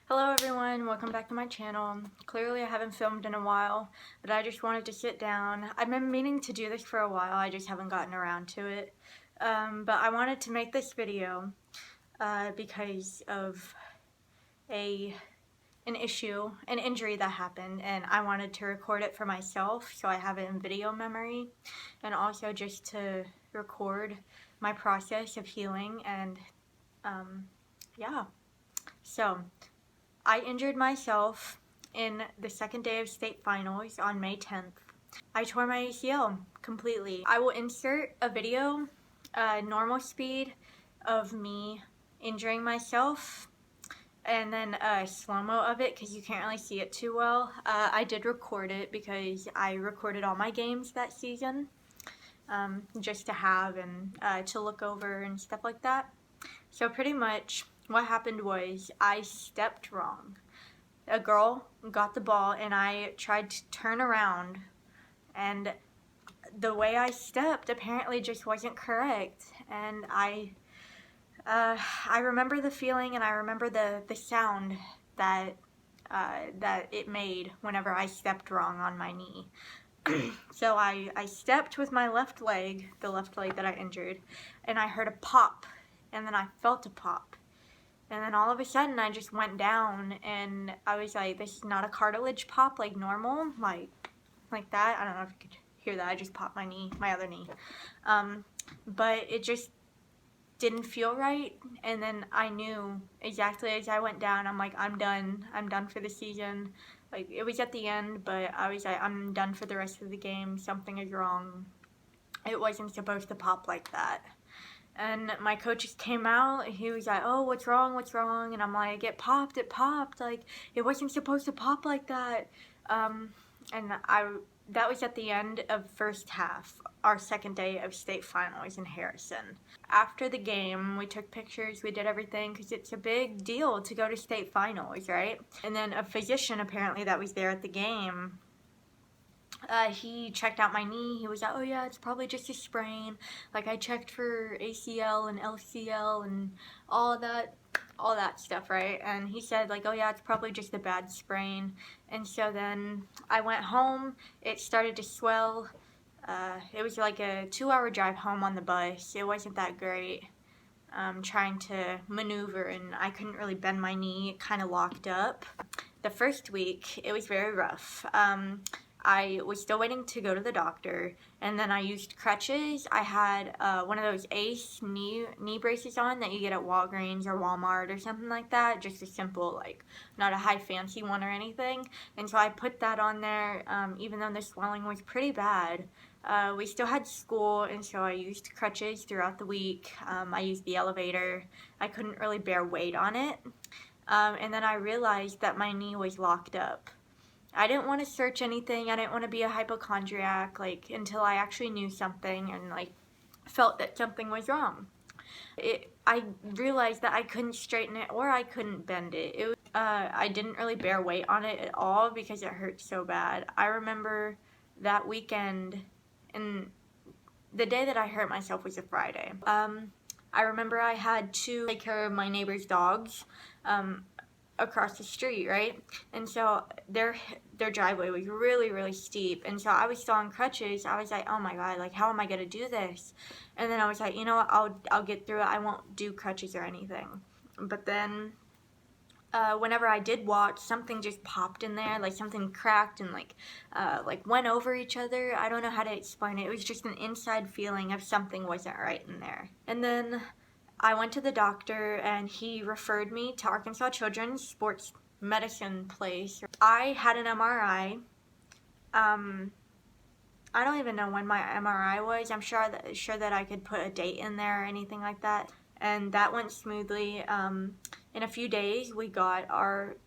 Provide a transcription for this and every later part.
Hello everyone, welcome back to my channel. Clearly I haven't filmed in a while, but I just wanted to sit down. I've been meaning to do this for a while, I just haven't gotten around to it. But I wanted to make this video because of an injury that happened, and I wanted to record it for myself so I have it in video memory, and also just to record my process of healing. And yeah, so I injured myself in the second day of state finals on May 10th. I tore my ACL completely. I will insert a video, normal speed, of me injuring myself, and then a slow-mo of it because you can't really see it too well. I did record it because I recorded all my games that season, just to have and to look over and stuff like that. So pretty much what happened was I stepped wrong. A girl got the ball and I tried to turn around, and the way I stepped apparently just wasn't correct, and I remember the feeling, and I remember the sound that that it made whenever I stepped wrong on my knee. So I stepped with my left leg, the left leg that I injured, and I heard a pop, and then I felt a pop. And then all of a sudden I just went down, and I was like, this is not a cartilage pop like normal, like that. I don't know if you could hear that. I just popped my knee, my other knee. But it just didn't feel right. And then I knew exactly as I went down, I'm like, I'm done for the season. Like, it was at the end, but I was like, I'm done for the rest of the game. Something is wrong. It wasn't supposed to pop like that. And my coach just came out, he was like, oh, what's wrong, and I'm like, it popped, like, it wasn't supposed to pop like that. That was at the end of first half, our second day of state finals in Harrison. After the game, we took pictures, we did everything, because it's a big deal to go to state finals, right? And then a physician, apparently, that was there at the game, he checked out my knee. He was like, oh yeah, it's probably just a sprain. Like, I checked for ACL and LCL and all that stuff, right? And he said, like, oh yeah, it's probably just a bad sprain. And so then I went home. It started to swell. It was like a 2-hour drive home on the bus. It wasn't that great. Trying to maneuver, and I couldn't really bend my knee. It kind of locked up. The first week, it was very rough. I was still waiting to go to the doctor, and then I used crutches. I had one of those ACE knee braces on that you get at Walgreens or Walmart or something like that, just a simple, like, not a high fancy one or anything. And so I put that on there, even though the swelling was pretty bad. We still had school, and so I used crutches throughout the week. I used the elevator. I couldn't really bear weight on it. And then I realized that my knee was locked up. I didn't want to search anything. I didn't want to be a hypochondriac, like, until I actually knew something and, like, felt that something was wrong. I realized that I couldn't straighten it or I couldn't bend it. I didn't really bear weight on it at all because it hurt so bad. I remember that weekend, and the day that I hurt myself was a Friday. I remember I had to take care of my neighbor's dogs, across the street, right? And so their driveway was really, really steep, and so I was still on crutches. I was like, oh my god, like, how am I gonna do this? And then I was like, you know what, I'll get through it. I won't do crutches or anything. But then whenever I did walk, something just popped in there, like something cracked and like went over each other. I don't know how to explain it. It was just an inside feeling of something wasn't right in there. And then I went to the doctor, and he referred me to Arkansas Children's Sports Medicine place. I had an MRI. I don't even know when my MRI was. I'm sure that I could put a date in there or anything like that. And that went smoothly. In a few days, we got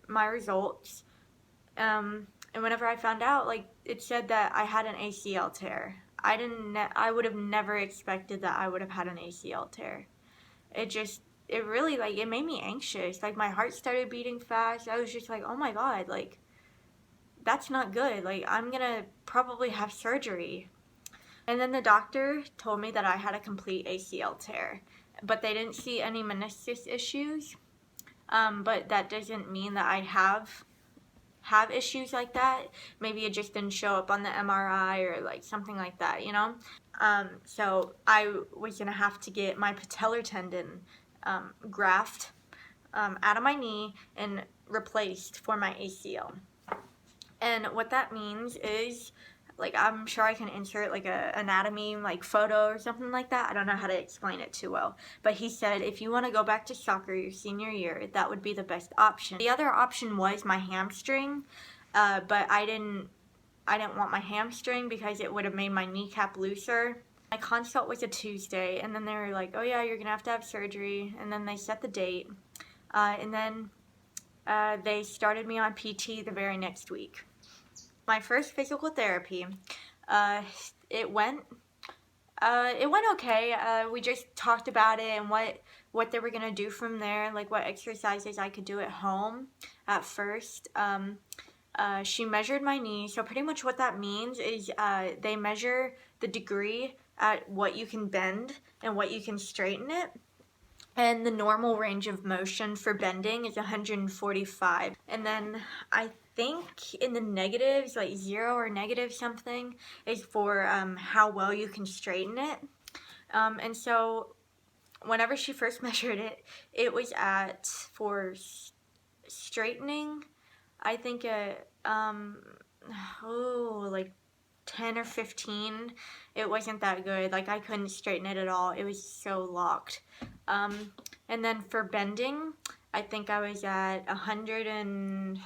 my results. And whenever I found out, like, it said that I had an ACL tear. I would have never expected that I would have had an ACL tear. It really, like, it made me anxious. Like, my heart started beating fast. I was just like, oh my god, like, that's not good. Like, I'm gonna probably have surgery. And then the doctor told me that I had a complete ACL tear, but they didn't see any meniscus issues. but that doesn't mean that I have issues like that. Maybe it just didn't show up on the MRI or like something like that, you know? So I was gonna have to get my patellar tendon graft out of my knee and replaced for my ACL. And what that means is, like, I'm sure I can insert like a anatomy like photo or something like that. I don't know how to explain it too well, but he said if you want to go back to soccer your senior year, that would be the best option. The other option was my hamstring, but I didn't want my hamstring because it would have made my kneecap looser. My consult was a Tuesday, and then they were like, oh yeah, you're gonna have to have surgery, and then they set the date, and then they started me on PT the very next week. My first physical therapy, uh, it went okay. We just talked about it and what they were gonna do from there, like what exercises I could do at home at first. She measured my knee, so pretty much what that means is they measure the degree at what you can bend and what you can straighten it. And the normal range of motion for bending is 145. And then I think in the negatives, like 0 or negative something, is for how well you can straighten it. And so whenever she first measured it, it was at, for straightening, I think like 10 or 15. It wasn't that good. Like, I couldn't straighten it at all. It was so locked. And then for bending, I think I was at 100 and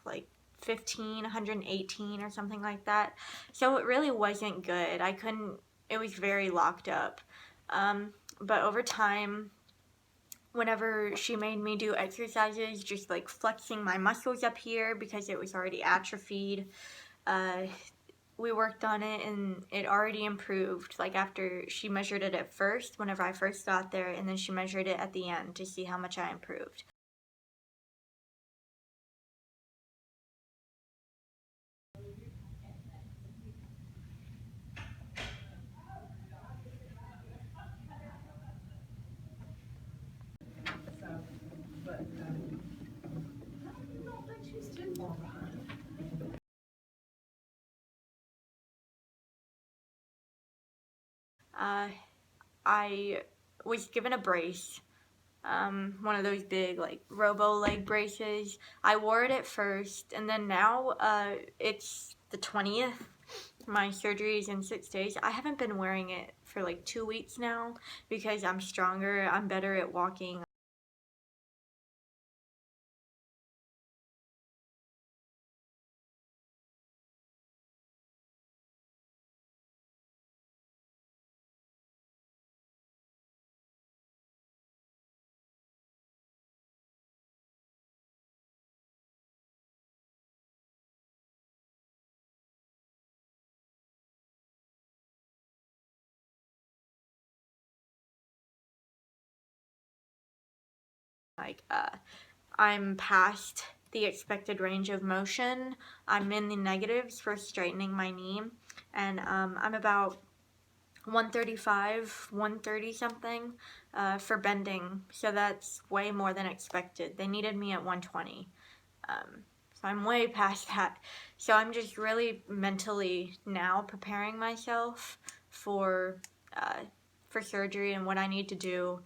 like 15, 118 or something like that. So it really wasn't good. It was very locked up. But over time, whenever she made me do exercises, just like flexing my muscles up here because it was already atrophied, we worked on it and it already improved. Like, after she measured it at first, whenever I first got there, and then she measured it at the end to see how much I improved. Uh, I was given a brace, one of those big like robo leg braces. I wore it at first, and then now it's the 20th. My surgery is in 6 days. I haven't been wearing it for like 2 weeks now because I'm stronger. I'm better at walking. Like, I'm past the expected range of motion. I'm in the negatives for straightening my knee, and I'm about 135, 130 something for bending, so that's way more than expected. They needed me at 120, so I'm way past that. So I'm just really mentally now preparing myself uh, for surgery and what I need to do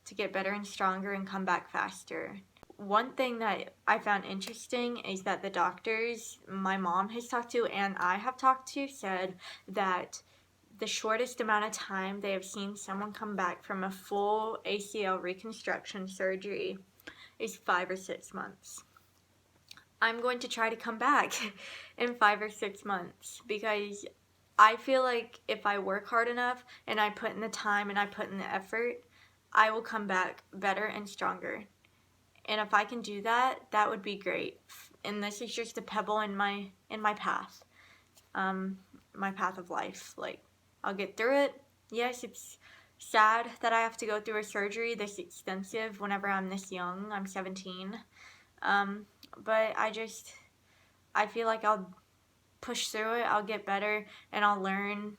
to get better and stronger and come back faster. One thing that I found interesting is that the doctors my mom has talked to and I have talked to said that the shortest amount of time they have seen someone come back from a full ACL reconstruction surgery is 5 or 6 months. I'm going to try to come back in 5 or 6 months because I feel like if I work hard enough and I put in the time and I put in the effort, I will come back better and stronger. And if I can do that, that would be great. And this is just a pebble in my path, my path of life. Like, I'll get through it. Yes, it's sad that I have to go through a surgery this extensive whenever I'm this young. I'm 17. But I feel like I'll push through it. I'll get better and I'll learn